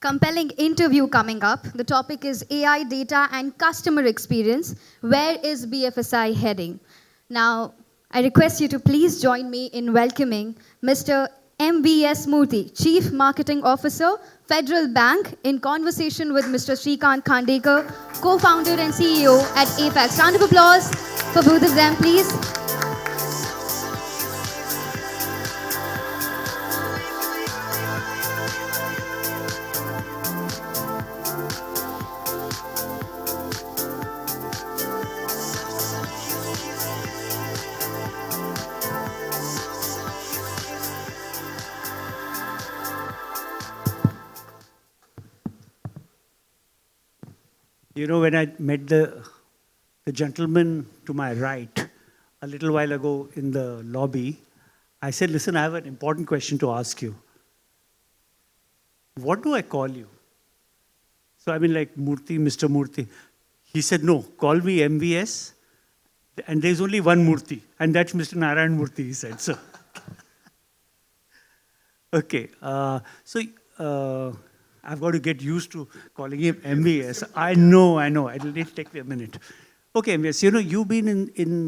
compelling interview coming up. The topic is AI, data, and customer experience. Where is BFSI heading? Now, I request you to please join me in welcoming Mr. M V S Murthy, Chief Marketing Officer, Federal Bank, in conversation with Mr. Sreekant Khandekar, co-founder and CEO at afaqs. Round of applause for both of them, please. You know, when I met the gentleman to my right a little while ago in the lobby, I said, listen, I have an important question to ask you. What do I call you? So I mean, like Murthy, Mr. Murthy. He said, no, call me MVS. And there's only one Murthy, and that's Mr. Narayan Murthy, he said. So, okay. I've got to get used to calling him MVS. I know. It'll take me a minute. Okay, MVS, you know, you've been in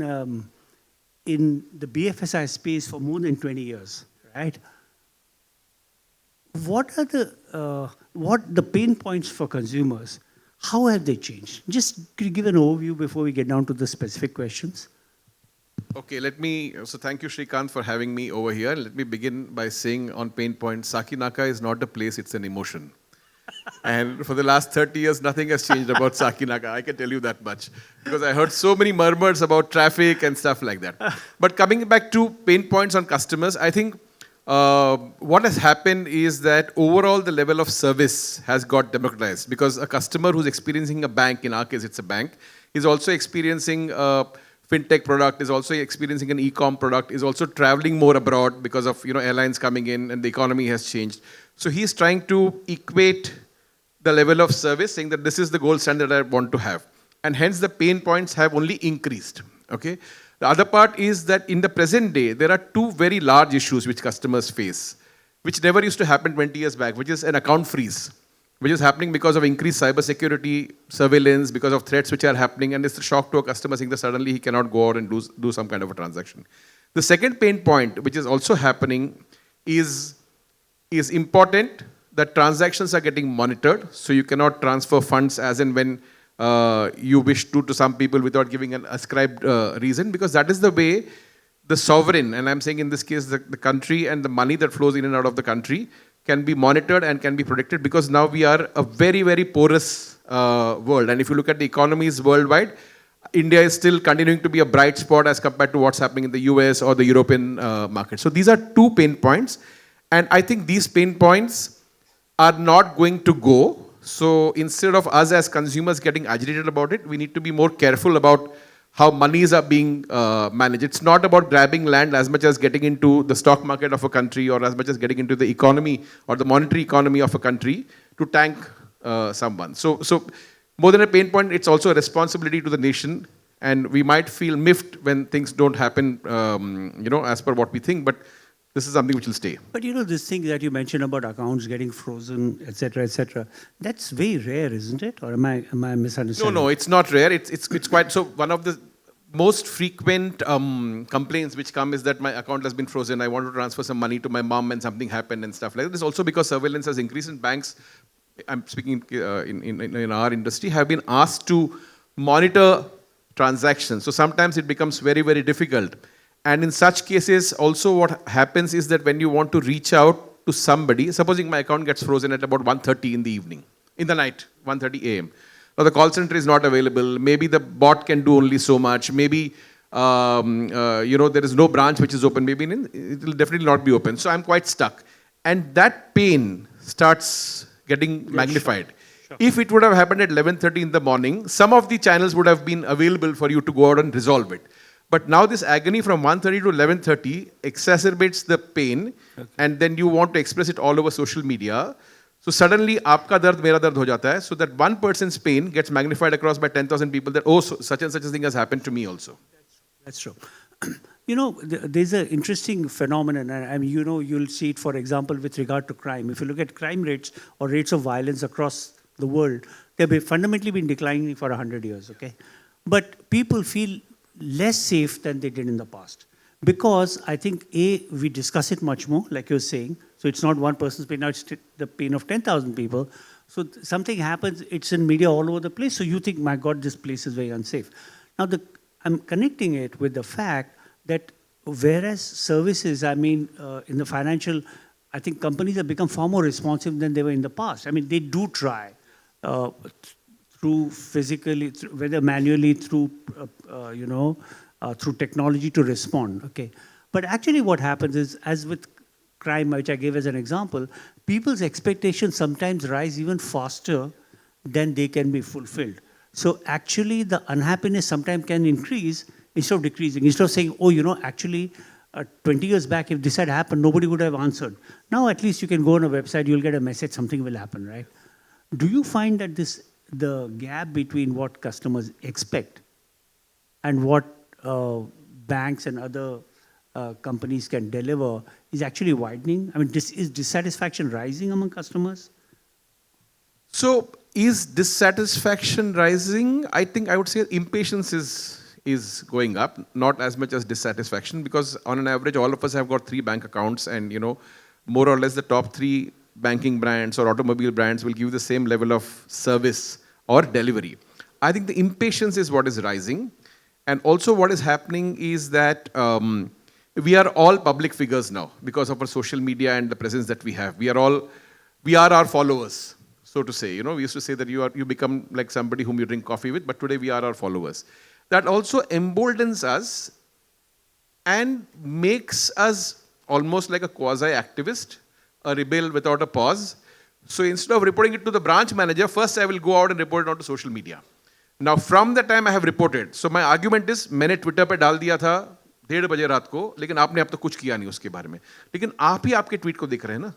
the BFSI space for more than 20 years, right? What are the pain points for consumers? How have they changed? Just could you give an overview before we get down to the specific questions? Okay, so thank you, Sreekant, for having me over here. Let me begin by saying on pain points, Sakinaka is not a place, it's an emotion. And for the last 30 years, nothing has changed about Sakinaka. I can tell you that much. Because I heard so many murmurs about traffic and stuff like that. But coming back to pain points on customers, I think what has happened is that overall the level of service has got democratized. Because a customer who's experiencing a bank, in our case it's a bank, is also experiencing a fintech product, is also experiencing an e-com product, is also traveling more abroad because of airlines coming in and the economy has changed. So he's trying to equate the level of service, saying that this is the gold standard I want to have. And hence the pain points have only increased. Okay. The other part is that in the present day, there are two very large issues which customers face, which never used to happen 20 years back, which is an account freeze, which is happening because of increased cybersecurity surveillance, because of threats which are happening, and it's a shock to a customer saying that suddenly he cannot go out and do some kind of a transaction. The second pain point, which is also happening, is important that transactions are getting monitored, so you cannot transfer funds as and when you wish to some people without giving an ascribed reason, because that is the way the sovereign, and I'm saying in this case the country and the money that flows in and out of the country, can be monitored and can be protected, because now we are a very, very porous world. And if you look at the economies worldwide, India is still continuing to be a bright spot as compared to what's happening in the US or the European market. So these are two pain points. And I think these pain points are not going to go. So instead of us as consumers getting agitated about it, we need to be more careful about how monies are being managed. It's not about grabbing land as much as getting into the stock market of a country, or as much as getting into the economy or the monetary economy of a country to tank someone. So more than a pain point, it's also a responsibility to the nation. And we might feel miffed when things don't happen, as per what we think. But this is something which will stay. But this thing that you mentioned about accounts getting frozen, etc., that's very rare, isn't it? Or am I misunderstanding? No, it's not rare. It's quite, so one of the most frequent complaints which come is that my account has been frozen. I want to transfer some money to my mom and something happened and stuff like that. This is also because surveillance has increased, and banks, I'm speaking in our industry, have been asked to monitor transactions. So sometimes it becomes very, very difficult. And in such cases, also what happens is that when you want to reach out to somebody, supposing my account gets frozen at about 1:30 in the night, 1:30 a.m. Now the call center is not available. Maybe the bot can do only so much. Maybe, there is no branch which is open. Maybe it will definitely not be open. So I'm quite stuck. And that pain starts getting magnified. Sure. If it would have happened at 11:30 in the morning, some of the channels would have been available for you to go out and resolve it. But now this agony from 1:30 to 11:30 exacerbates the pain, and then you want to express it all over social media. So suddenly, aapka dard, mera dard ho jata hai. So that one person's pain gets magnified across by 10,000 people that, oh, such and such a thing has happened to me also. That's true. There's an interesting phenomenon, and I mean, you'll see it, for example, with regard to crime. If you look at crime rates or rates of violence across the world, they've fundamentally been declining for 100 years, okay? But people feel less safe than they did in the past. Because I think, we discuss it much more, like you're saying. So it's not one person's pain, now it's the pain of 10,000 people. So something happens, it's in media all over the place, so you think, my God, this place is very unsafe. Now, I'm connecting it with the fact that whereas services, I mean, in the financial, I think companies have become far more responsive than they were in the past. I mean, they do try through physically, whether manually, through, through technology to respond, okay? But actually what happens is, as with crime, which I gave as an example, people's expectations sometimes rise even faster than they can be fulfilled. So actually the unhappiness sometimes can increase instead of decreasing. Instead of saying, oh, actually 20 years back, if this had happened, nobody would have answered. Now at least you can go on a website, you'll get a message, something will happen, right? Do you find that the gap between what customers expect and what banks and other companies can deliver is actually widening? I mean, is dissatisfaction rising among customers? So is dissatisfaction rising? I think I would say impatience is going up, not as much as dissatisfaction, because on an average, all of us have got 3 bank accounts, and more or less the top 3 banking brands or automobile brands will give the same level of service or delivery. I think the impatience is what is rising. And also what is happening is that we are all public figures now because of our social media and the presence that we have. We are our followers, so to say. We used to say that you become like somebody whom you drink coffee with, but today we are our followers. That also emboldens us and makes us almost like a quasi-activist, a rebel without a pause. So instead of reporting it to the branch manager, first I will go out and report it onto social media. Now from the time I have reported, so my argument is, मैंने Twitter पे डाल दिया था 1:30 बजे रात को, लेकिन आपने अब तक कुछ किया नहीं उसके बारे में. लेकिन आप ही आपके ट्वीट को देख रहे हैं ना.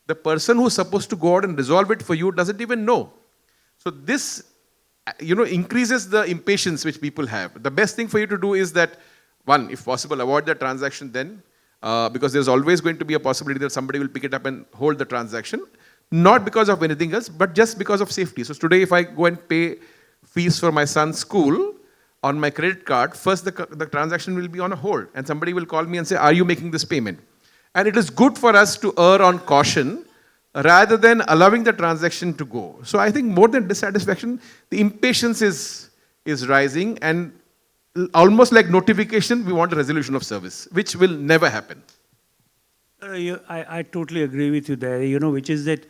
The person who is supposed to go out and resolve it for you doesn't even know. So this, increases the impatience which people have. The best thing for you to do is that, one, if possible, avoid the transaction then, because there's always going to be a possibility that somebody will pick it up and hold the transaction, not because of anything else, but just because of safety. So today, if I go and pay fees for my son's school on my credit card, first the transaction will be on a hold, and somebody will call me and say, are you making this payment? And it is good for us to err on caution rather than allowing the transaction to go. So I think more than dissatisfaction, the impatience is rising, and almost like notification, we want a resolution of service, which will never happen. I totally agree with you there, which is that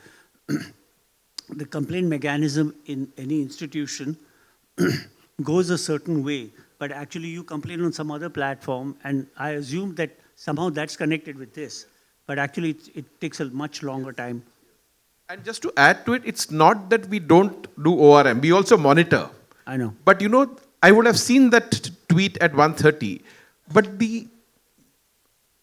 the complaint mechanism in any institution goes a certain way, but actually you complain on some other platform, and I assume that somehow that's connected with this, but actually it takes a much longer time. And just to add to it, it's not that we don't do ORM, we also monitor. I know. But I would have seen that tweet at 1:30, but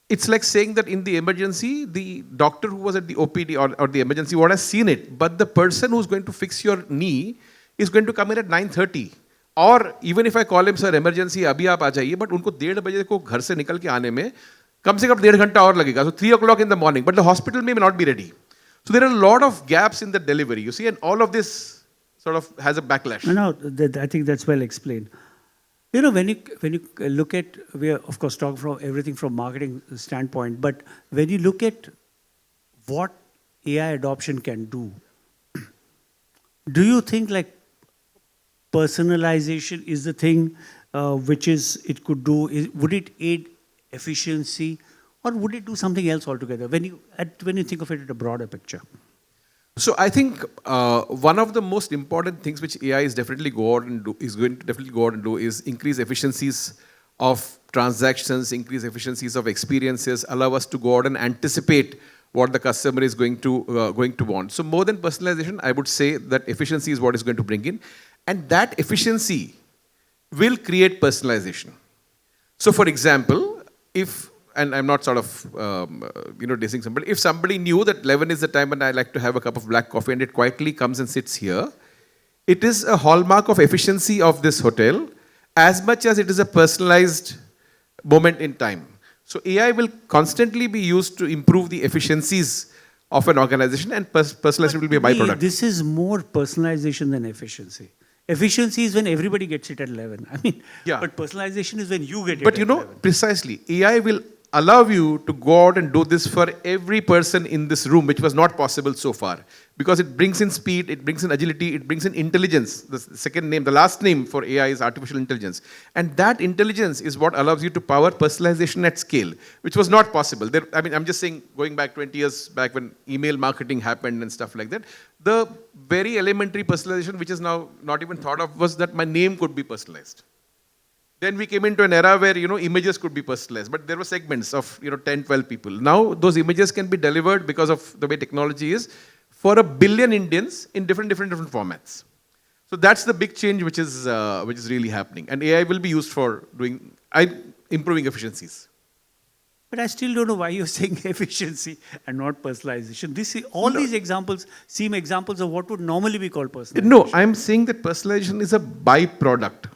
it's like saying that in the emergency, the doctor who was at the OPD or the emergency ward has seen it, but the person who's going to fix your knee is going to come in at 9:30. Or even if I call him, sir, emergency, abhi aap aa jaiye, but unko 1:30 baje ko ghar se nikal ke aane mein, kam se kam 1.5 घंटा और लगेगा. So 3 o'clock in the morning, but the hospital may not be ready. So there are a lot of gaps in the delivery, you see, and all of this sort of has a backlash. No, I think that's well explained. When you look at, we are of course talking from everything from marketing standpoint, but when you look at what AI adoption can do, do you think like personalization is the thing which it could do? Would it aid efficiency, or would it do something else altogether? When you think of it at a broader picture. So I think one of the most important things which AI is going to definitely go out and do is increase efficiencies of transactions, increase efficiencies of experiences, allow us to go out and anticipate what the customer is going to want. So more than personalization, I would say that efficiency is what is going to bring in, and that efficiency will create personalization. So for example, and I'm not sort of, dissing somebody. If somebody knew that 11 is the time and I like to have a cup of black coffee and it quietly comes and sits here, it is a hallmark of efficiency of this hotel as much as it is a personalized moment in time. So AI will constantly be used to improve the efficiencies of an organization, and personalization will be a byproduct. This is more personalization than efficiency. Efficiency is when everybody gets it at 11. I mean, Yeah. but personalization is when you get it But at you know, 11. precisely, AI will allow you to go out and do this for every person in this room, which was not possible so far. Because it brings in speed, it brings in agility, it brings in intelligence. The second name, the last name for AI is artificial intelligence. And that intelligence is what allows you to power personalization at scale, which was not possible. I mean, I'm just saying, going back 20 years back when email marketing happened and stuff like that, the very elementary personalization, which is now not even thought of, was that my name could be personalized. Then we came into an era where, images could be personalized, but there were segments of, 10, 12 people. Now those images can be delivered because of the way technology is for 1 billion Indians in different formats. So that's the big change which is really happening. And AI will be used for improving efficiencies. But I still don't know why you're saying efficiency and not personalization. These examples seem examples of what would normally be called personalization. No, I'm saying that personalization is a byproduct.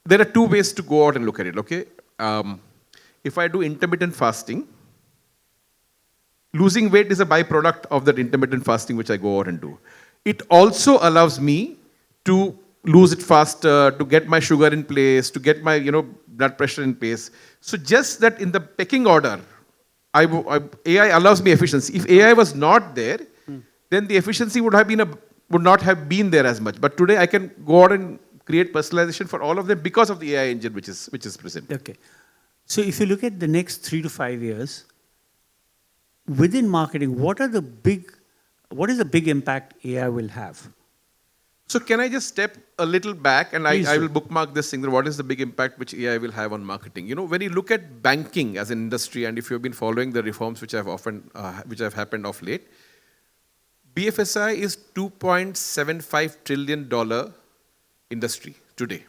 There are two ways to go out and look at it, okay? If I do intermittent fasting, losing weight is a byproduct of that intermittent fasting which I go out and do. It also allows me to lose it faster, to get my sugar in place, to get my blood pressure in place. So just that in the pecking order, AI allows me efficiency. If AI was not there, then the efficiency would not have been there as much. But today I can go out and create personalization for all of them because of the AI engine which is present. Okay. So if you look at the next 3 to 5 years, within marketing, what is the big impact AI will have? So can I just step a little back, and I will bookmark this thing, what is the big impact which AI will have on marketing? When you look at banking as an industry, and if you've been following the reforms which have happened of late, BFSI is $2.75 trillion industry today.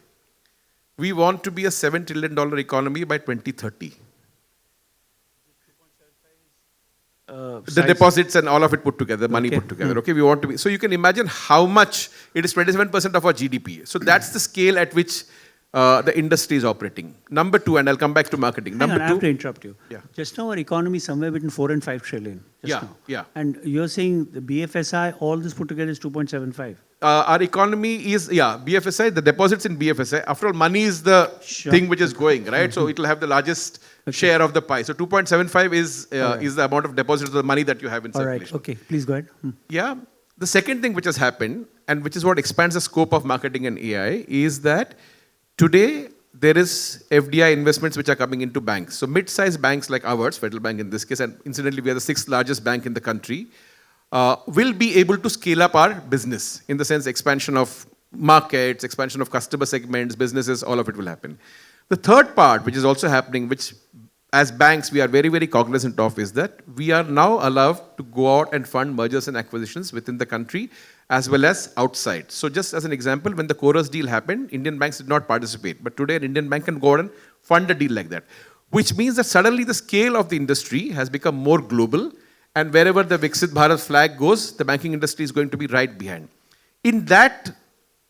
We want to be a $7 trillion economy by 2030. The deposits and all of it put together, money put together. Okay, we want to be. So you can imagine how much it is. 27% of our GDP. So that's the scale at which the industry is operating. Number two, and I'll come back to marketing. I have to interrupt you. Yeah. Just now our economy is somewhere between 4 and 5 trillion. Yeah. And you're saying the BFSI, all this put together is 2.75. Our economy is, BFSI, the deposits in BFSI. After all, money is the thing which is going, right? So it will have the largest share of the pie. So 2.75 is the amount of deposits of the money that you have in circulation. All right, okay, please go ahead. Yeah. The second thing which has happened, and which is what expands the scope of marketing and AI, is that today there is FDI investments which are coming into banks. So mid-sized banks like ours, Federal Bank in this case, and incidentally we are the 6th largest bank in the country, will be able to scale up our business in the sense expansion of markets, expansion of customer segments, businesses, all of it will happen. The third part, which is also happening, which as banks we are very, very cognizant of, is that we are now allowed to go out and fund mergers and acquisitions within the country as well as outside. So just as an example, when the Chorus deal happened, Indian banks did not participate. But today an Indian bank can go out and fund a deal like that. Which means that suddenly the scale of the industry has become more global, and wherever the Viksit Bharat flag goes, the banking industry is going to be right behind. In that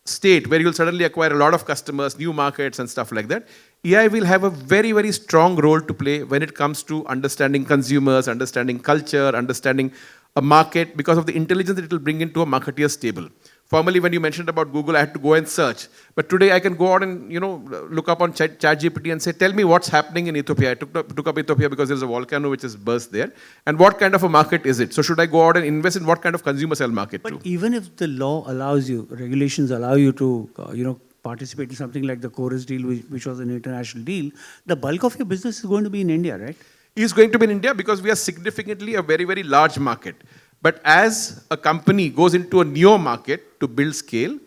state where you'll suddenly acquire a lot of customers, new markets and stuff like that, AI will have a very, very strong role to play when it comes to understanding consumers, understanding culture, understanding a market, because of the intelligence that it will bring into a marketeer's table. Formerly, when you mentioned about Google, I had to go and search. But today I can go out and look up on ChatGPT and say, tell me what's happening in Ethiopia. I took up Ethiopia because there's a volcano which has burst there. And what kind of a market is it? So should I go out and invest in what kind of consumers I'll market to? But even if the law allows you, regulations allow you to participate in something like the Chorus deal, which was an international deal, the bulk of your business is going to be in India, right? Is going to be in India because we are significantly a very, very large market. But as a company goes into a neo market to build scale,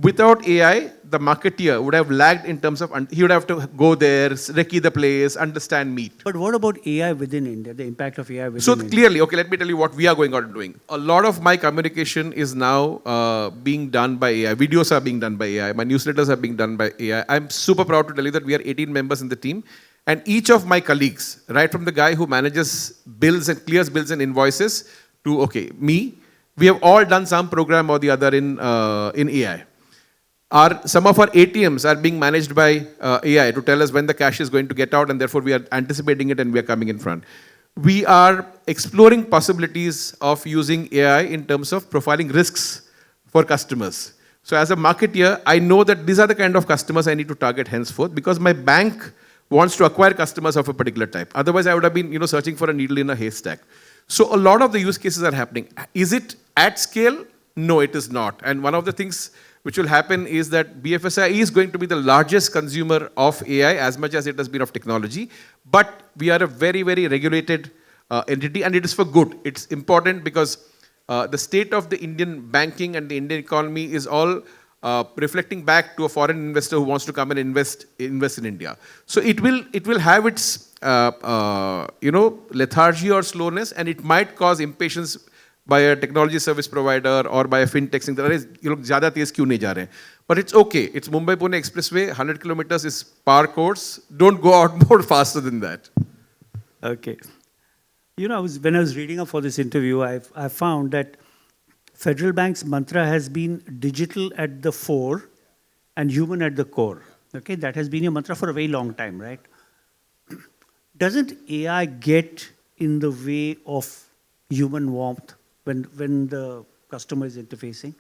without AI, the marketeer would have lagged in terms of, he would have to go there, recce the place, understand meat. But what about AI within India, the impact of AI within so India? Clearly, okay, let me tell you what we are going out and doing. A lot of my communication is now being done by AI. Videos are being done by AI. My newsletters are being done by AI. I'm super proud to tell you that we are 18 members in the team. And each of my colleagues, right from the guy who manages bills and clears bills and invoices to, me, we have all done some program or the other in AI. Some of our ATMs are being managed by AI to tell us when the cash is going to get out, and therefore we are anticipating it and we are coming in front. We are exploring possibilities of using AI in terms of profiling risks for customers. So as a marketeer, I know that these are the kind of customers I need to target henceforth because my bank wants to acquire customers of a particular type. Otherwise, I would have been searching for a needle in a haystack. So a lot of the use cases are happening. Is it at scale? No, it is not. And one of the things which will happen is that BFSI is going to be the largest consumer of AI as much as it has been of technology. But we are a very, very regulated entity, and it is for good. It's important because the state of the Indian banking and the Indian economy is all reflecting back to a foreign investor who wants to come and invest in India. So it will have its lethargy or slowness, and it might cause impatience by a technology service provider or by a fintech saying that ज़्यादा तेज क्यों नहीं जा रहे हैं? But it's okay. It's Mumbai-Pune Expressway. 100 kilometers is par course. Don't go out more faster than that. Okay. When I was reading up for this interview, I found that Federal Bank's mantra has been digital at the fore and human at the core. Okay, that has been your mantra for a very long time, right? Doesn't AI get in the way of human warmth when the customer is interfacing?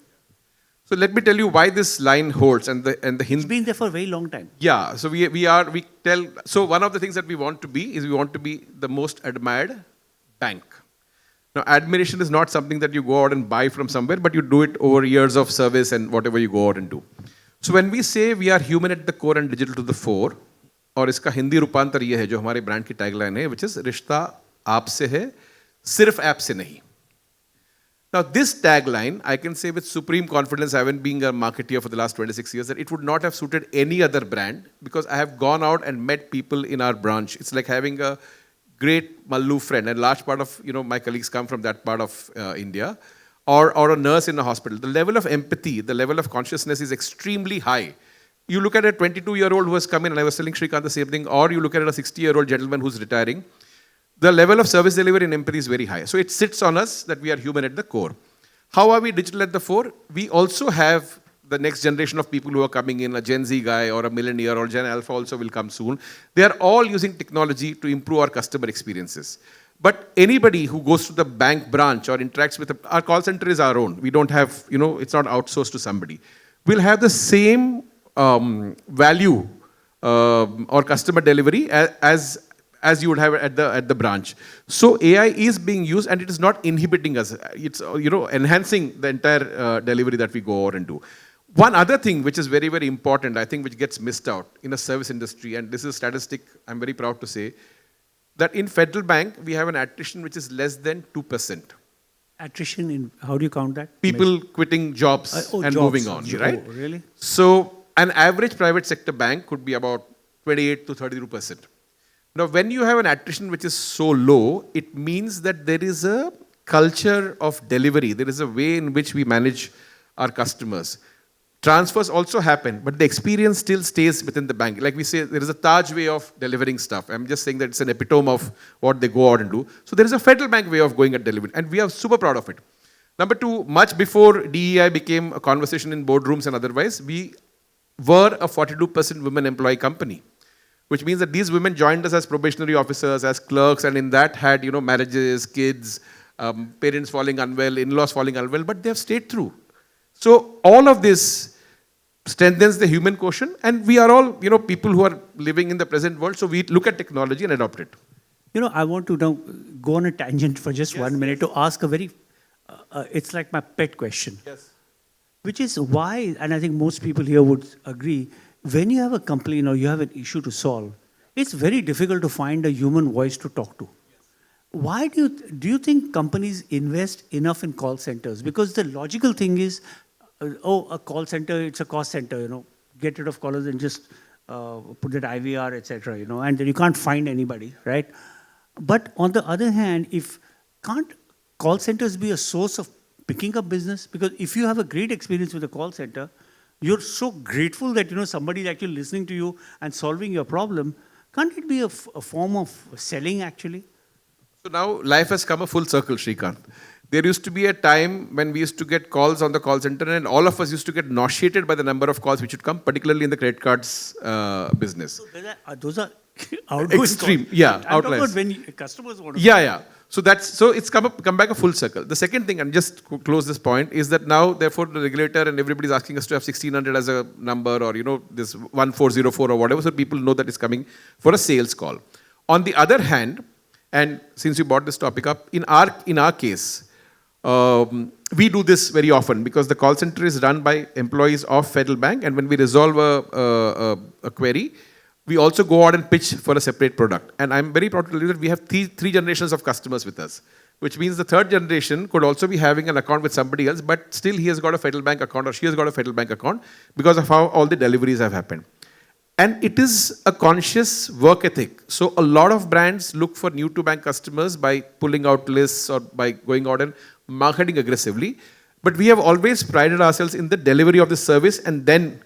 So let me tell you why this line holds and the It's Hindi. been there for a very long time. Yeah, so so one of the things that we want to be is we want to be the most admired bank. Now, admiration is not something that you go out and buy from somewhere, but you do it over years of service and whatever you go out and do. So when we say we are human at the core and digital to the fore, और इसका हिंदी रूपांतर ये है जो हमारे brand की tagline है, which is रिश्ता आपसे है, सिर्फ ऐप से नहीं. Now, this tagline, I can say with supreme confidence, having been a marketeer for the last 26 years, that it would not have suited any other brand because I have gone out and met people in our branch. It's like having a great Mallu friend, and large part of my colleagues come from that part of India, or a nurse in a hospital. The level of empathy, the level of consciousness is extremely high. You look at a 22-year-old who has come in, and I was telling Sreekant the same thing, or you look at a 60-year-old gentleman who's retiring, the level of service delivery and empathy is very high. So it sits on us that we are human at the core. How are we digital at the fore? We also have the next generation of people who are coming in, a Gen Z guy or a millennial or Gen Alpha also will come soon. They are all using technology to improve our customer experiences. But anybody who goes to the bank branch or interacts with our call center is our own. We don't have, it's not outsourced to somebody. We'll have the same value or customer delivery as you would have at the branch. So AI is being used and it is not inhibiting us. It's enhancing the entire delivery that we go out and do. One other thing which is very, very important, I think, which gets missed out in a service industry, and this is a statistic I'm very proud to say, that in Federal Bank, we have an attrition which is less than 2%. Attrition in, how do you count that? People quitting jobs and jobs. moving on, right? Oh, really? So an average private sector bank could be about 28 to 32%. Now, when you have an attrition which is so low, it means that there is a culture of delivery. There is a way in which we manage our customers. Transfers also happen, but the experience still stays within the bank. Like we say, there is a Taj way of delivering stuff. I'm just saying that it's an epitome of what they go out and do. So there is a Federal Bank way of going and delivering, and we are super proud of it. Number two, much before DEI became a conversation in boardrooms and otherwise, we were a 42% women employee company, which means that these women joined us as probationary officers, as clerks, and in that had marriages, kids, parents falling unwell, in-laws falling unwell, but they have stayed through. So all of this strengthens the human quotient, and we are all people who are living in the present world, so we look at technology and adopt it. I want to now go on a tangent for just 1 minute to ask a very, it's like my pet question. Yes. Which is why, and I think most people here would agree, when you have a complaint or you have an issue to solve, it's very difficult to find a human voice to talk to. Why do you think companies invest enough in call centers? Because the logical thing is, a call center, it's a cost center, get rid of callers and just put that IVR, etc., and then you can't find anybody, right? But on the other hand, can't call centers be a source of picking up business? Because if you have a great experience with a call center, you're so grateful that somebody is actually listening to you and solving your problem. Can't it be a form of selling actually? So now life has come a full circle, Sreekant. There used to be a time when we used to get calls on the call center, and all of us used to get nauseated by the number of calls which would come, particularly in the credit cards business. So those are outgoing Extreme, calls. yeah, I'm talking outliers. about when customers want to. Yeah. So it's come back a full circle. The second thing, and just close this point, is that now, therefore, the regulator and everybody is asking us to have 1600 as a number, or this 1404 or whatever, so people know that it's coming for a sales call. On the other hand, and since you brought this topic up, in our case, we do this very often because the call center is run by employees of Federal Bank, and when we resolve a query, we also go out and pitch for a separate product. And I'm very proud to tell you that we have three generations of customers with us, which means the third generation could also be having an account with somebody else, but still he has got a Federal Bank account or she has got a Federal Bank account because of how all the deliveries have happened. And it is a conscious work ethic. So a lot of brands look for new to bank customers by pulling out lists or by going out and marketing aggressively. But we have always prided ourselves in the delivery of the service, and then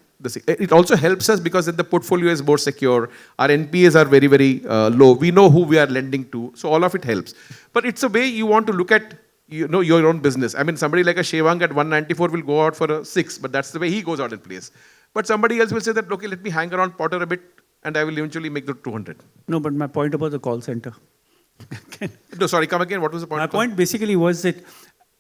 it also helps us because then the portfolio is more secure. Our NPAs are very, very low. We know who we are lending to. So all of it helps. But it's a way you want to look at your own business. I mean, somebody like a Shevang at 194 will go out for a 6, but that's the way he goes out and plays. But somebody else will say that, okay, let me hang around Potter a bit and I will eventually make the 200. No, but my point about the call center. No, sorry, come again. What was the point? My point basically was that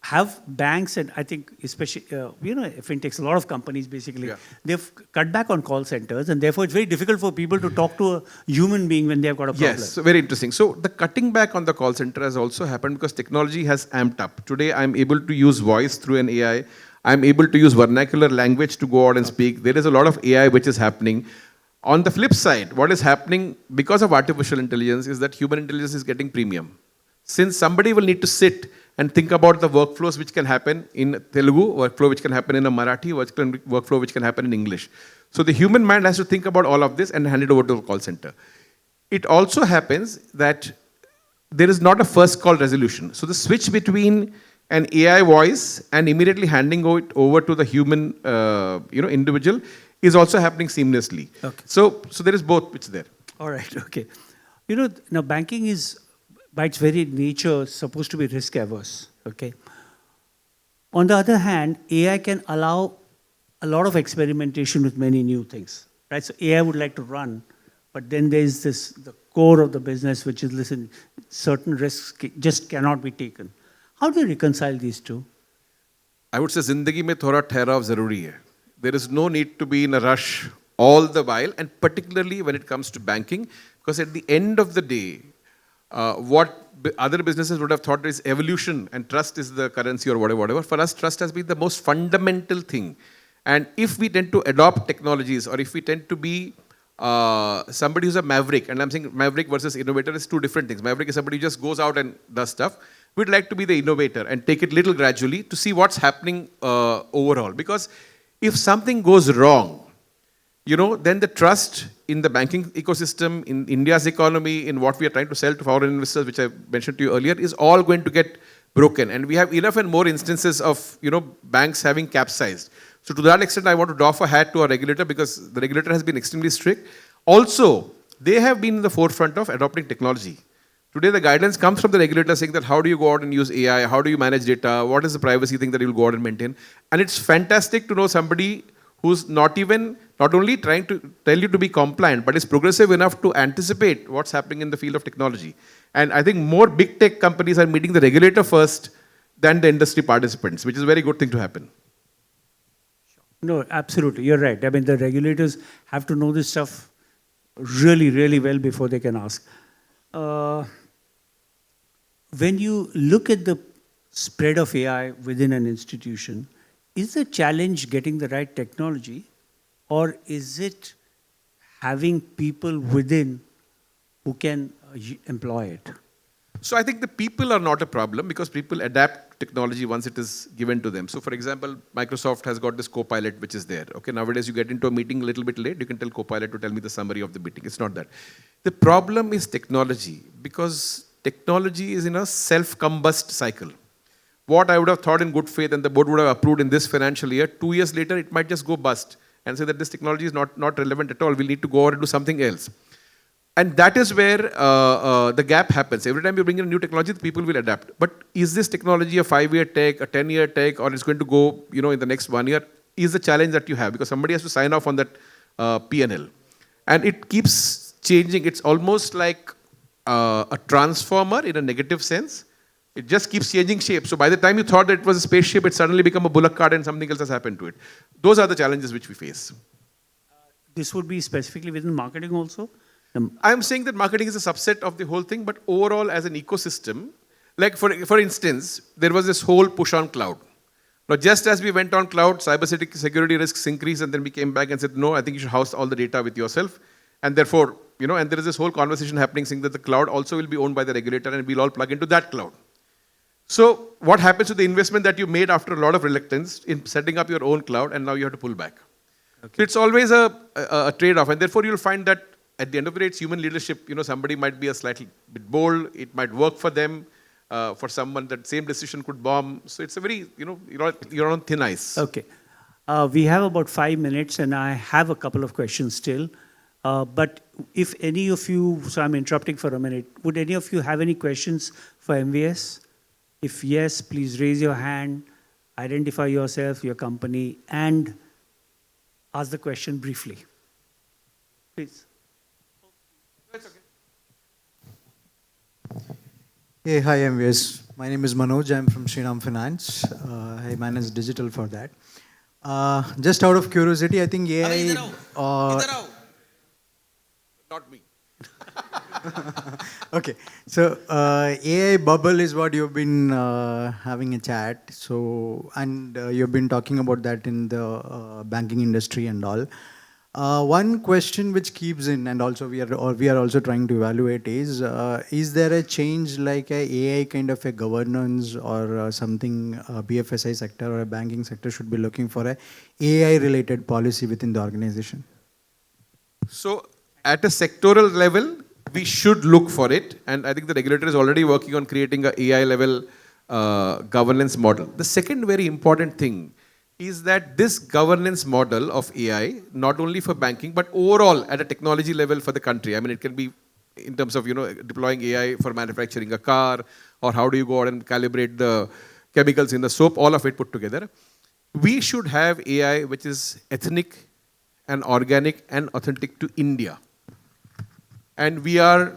have banks, and I think especially, fintechs, a lot of companies basically, they've cut back on call centers, and therefore it's very difficult for people to talk to a human being when they've got a problem. Yes, so very interesting. So the cutting back on the call center has also happened because technology has amped up. Today I'm able to use voice through an AI. I'm able to use vernacular language to go out and speak. There is a lot of AI which is happening. On the flip side, what is happening because of artificial intelligence is that human intelligence is getting premium. Since somebody will need to sit and think about the workflows which can happen in Telugu, workflow which can happen in a Marathi, workflow which can happen in English. So the human mind has to think about all of this and hand it over to a call center. It also happens that there is not a first call resolution. So the switch between an AI voice and immediately handing it over to the human individual is also happening seamlessly. Okay. So there is both which is there. All right, okay. Now banking is, by its very nature, supposed to be risk averse, okay? On the other hand, AI can allow a lot of experimentation with many new things, right? So AI would like to run, but then there's the core of the business, which is, listen, certain risks just cannot be taken. How do you reconcile these two? I would say, zindagi mein thoda ठहराव zaruri hai. There is no need to be in a rush all the while, and particularly when it comes to banking, because at the end of the day, what other businesses would have thought is evolution and trust is the currency or whatever. For us, trust has been the most fundamental thing. And if we tend to adopt technologies, or if we tend to be somebody who's a maverick, and I'm saying maverick versus innovator is two different things. Maverick is somebody who just goes out and does stuff. We'd like to be the innovator and take it little gradually to see what's happening overall. Because if something goes wrong, then the trust in the banking ecosystem, in India's economy, in what we are trying to sell to foreign investors, which I mentioned to you earlier, is all going to get broken. And we have enough and more instances of banks having capsized. So to that extent, I want to doff a hat to our regulator because the regulator has been extremely strict. Also, they have been in the forefront of adopting technology. Today, the guidance comes from the regulator saying that how do you go out and use AI? How do you manage data? What is the privacy thing that you'll go out and maintain? And it's fantastic to know somebody who's not only trying to tell you to be compliant, but is progressive enough to anticipate what's happening in the field of technology. And I think more big tech companies are meeting the regulator first than the industry participants, which is a very good thing to happen. No, absolutely. You're right. I mean, the regulators have to know this stuff really, really well before they can ask. When you look at the spread of AI within an institution, is the challenge getting the right technology, or is it having people within who can employ it? So I think the people are not a problem because people adapt technology once it is given to them. So for example, Microsoft has got this Copilot which is there. Okay, nowadays you get into a meeting a little bit late, you can tell Copilot to tell me the summary of the meeting. It's not that. The problem is technology because technology is in a self-combust cycle. What I would have thought in good faith and the board would have approved in this financial year, 2 years later it might just go bust and say that this technology is not relevant at all. We'll need to go over and do something else. And that is where the gap happens. Every time you bring in a new technology, the people will adapt. But is this technology a 5-year tech, a 10-year tech, or it's going to go, in the next 1 year? Is the challenge that you have, because somebody has to sign off on that P&L. And it keeps changing. It's almost like a transformer in a negative sense. It just keeps changing shape. So by the time you thought that it was a spaceship, it suddenly become a bullock cart and something else has happened to it. Those are the challenges which we face. This would be specifically within marketing also? I'm saying that marketing is a subset of the whole thing, but overall as an ecosystem, like for instance, there was this whole push on cloud. Now, just as we went on cloud, cyber security risks increased, and then we came back and said, no, I think you should house all the data with yourself. And therefore, and there is this whole conversation happening saying that the cloud also will be owned by the regulator and we'll all plug into that cloud. So what happens to the investment that you made after a lot of reluctance in setting up your own cloud, and now you have to pull back? Okay. So it's always a trade-off, and therefore you'll find that at the end of the day, it's human leadership. Somebody might be a slightly bit bold. It might work for them. For someone, that same decision could bomb. So it's a very, you're on thin ice. Okay. We have about 5 minutes, and I have a couple of questions still. But if any of you, so I'm interrupting for a minute, would any of you have any questions for MVS? If yes, please raise your hand, identify yourself, your company, and ask the question briefly. Please. That's okay. Hey, hi MVS. My name is Manoj. I'm from Sreekant Finance. I manage digital for that. Just out of curiosity, I think AI... Not me. Okay, so AI bubble is what you've been having a chat. So, and you've been talking about that in the banking industry and all. One question which keeps in, and also we are also trying to evaluate is there a change like a AI kind of a governance or something BFSI sector or a banking sector should be looking for a AI related policy within the organization? So at a sectoral level, we should look for it, and I think the regulator is already working on creating an AI level governance model. The second very important thing is that this governance model of AI, not only for banking, but overall at a technology level for the country. I mean, it can be in terms of, deploying AI for manufacturing a car, or how do you go out and calibrate the chemicals in the soap, all of it put together. We should have AI which is ethnic and organic and authentic to India. And we are,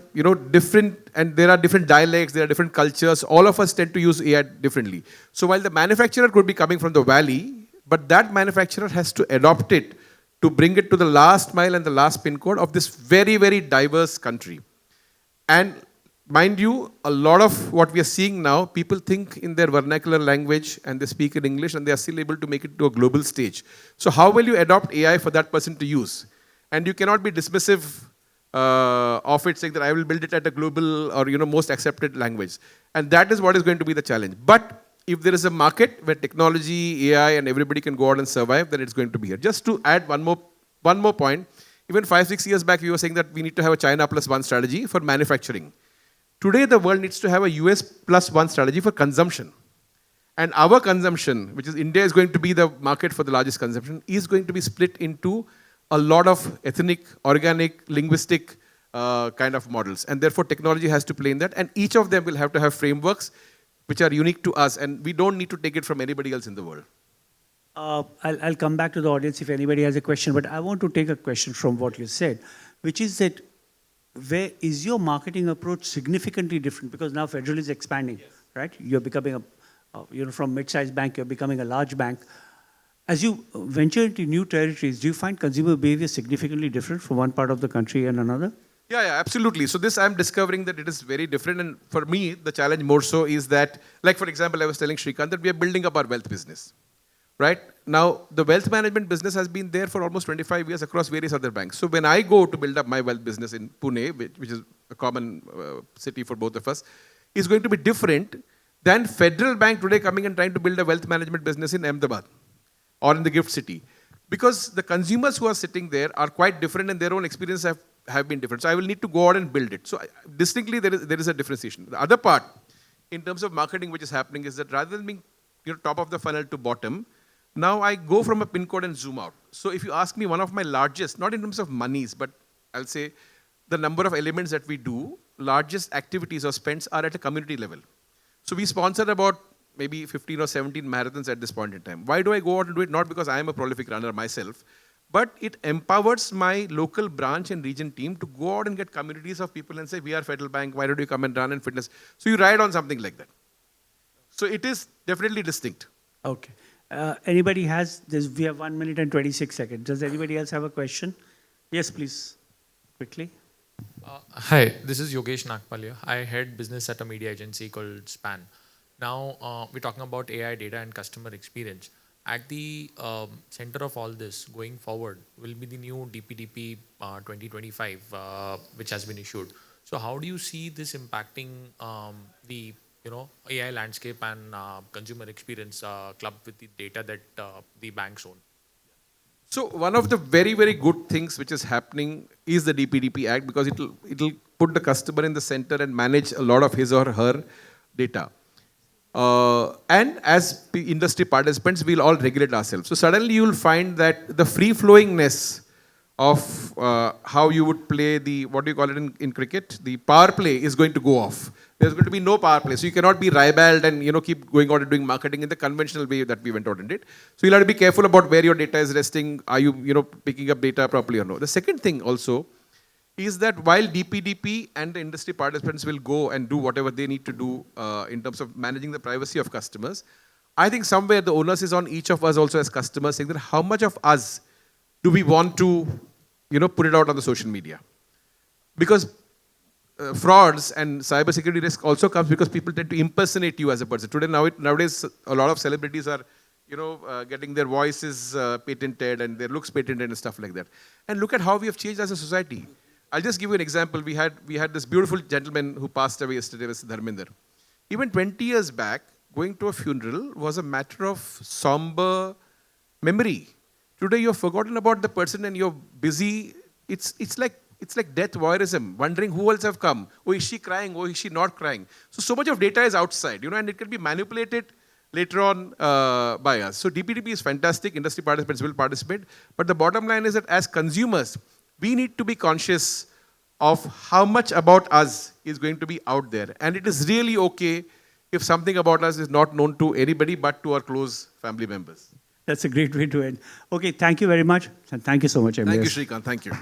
different, and there are different dialects, there are different cultures. All of us tend to use AI differently. So while the manufacturer could be coming from the valley, but that manufacturer has to adopt it to bring it to the last mile and the last pin code of this very, very diverse country. And mind you, a lot of what we are seeing now, people think in their vernacular language and they speak in English and they are still able to make it to a global stage. So how will you adopt AI for that person to use? And you cannot be dismissive of it, saying that I will build it at a global or most accepted language. And that is what is going to be the challenge. But if there is a market where technology, AI, and everybody can go out and survive, then it's going to be here. Just to add one more point, even 5-6 years back, we were saying that we need to have a China plus one strategy for manufacturing. Today, the world needs to have a US plus one strategy for consumption. And our consumption, which is India is going to be the market for the largest consumption, is going to be split into a lot of ethnic, organic, linguistic kind of models. And therefore, technology has to play in that. And each of them will have to have frameworks which are unique to us. And we don't need to take it from anybody else in the world. I'll come back to the audience if anybody has a question. But I want to take a question from what you said, which is that where is your marketing approach significantly different? Because now Federal is expanding, yes, right? You're becoming from mid-sized bank, you're becoming a large bank. As you venture into new territories, do you find consumer behavior significantly different from one part of the country and another? Yeah, absolutely. So this, I'm discovering that it is very different. And for me, the challenge more so is that, like for example, I was telling Sreekant that we are building up our wealth business, right? Now, the wealth management business has been there for almost 25 years across various other banks. So when I go to build up my wealth business in Pune, which is a common city for both of us, is going to be different than Federal Bank today coming and trying to build a wealth management business in Ahmedabad or in the gift city. Because the consumers who are sitting there are quite different and their own experiences have been different. So I will need to go out and build it. So distinctly there is a differentiation. The other part, in terms of marketing which is happening, is that rather than being top of the funnel to bottom, now I go from a pin code and zoom out. So if you ask me, one of my largest, not in terms of monies, but I'll say the number of elements that we do, largest activities or spends are at a community level. So we sponsor about maybe 15 or 17 marathons at this point in time. Why do I go out and do it? Not because I am a prolific runner myself, but it empowers my local branch and region team to go out and get communities of people and say, we are Federal Bank, why don't you come and run and fitness? So you ride on something like that. So it is definitely distinct. Okay. Anybody has this? We have 1 minute and 26 seconds. Does anybody else have a question? Yes, please. Quickly. Hi, this is Yogesh Nagpalia. I head business at a media agency called Span. Now, we're talking about AI, data, and customer experience. At the center of all this, going forward, will be the new DPDP 2025, which has been issued. So how do you see this impacting the AI landscape and consumer experience clubbed with the data that the banks own? So one of the very, very good things which is happening is the DPDP Act, because it'll put the customer in the center and manage a lot of his or her data. And as industry participants, we'll all regulate ourselves. So suddenly you'll find that the free-flowingness of how you would play the, what do you call it in cricket? The power play is going to go off. There's going to be no power play. So you cannot be ribald and keep going out and doing marketing in the conventional way that we went out and did. So you'll have to be careful about where your data is resting. Are you picking up data properly or no? The second thing also is that while DPDP and the industry participants will go and do whatever they need to do in terms of managing the privacy of customers, I think somewhere the onus is on each of us also as customers, saying that how much of us do we want to put it out on the social media? Because frauds and cybersecurity risk also comes because people tend to impersonate you as a person. Nowadays, a lot of celebrities are getting their voices patented and their looks patented and stuff like that. And look at how we have changed as a society. I'll just give you an example. We had this beautiful gentleman who passed away yesterday, was Dharminder. Even 20 years back, going to a funeral was a matter of somber memory. Today you've forgotten about the person and you're busy. It's like death voyeurism, wondering who else have come. Oh, is she crying? Oh, is she not crying? So much of data is outside, and it can be manipulated later on by us. So DPDP is fantastic. Industry participants will participate. But the bottom line is that as consumers, we need to be conscious of how much about us is going to be out there. And it is really okay if something about us is not known to anybody but to our close family members. That's a great way to end. Okay, thank you very much. And thank you so much, MVS. Thank you, Sreekant. Thank you.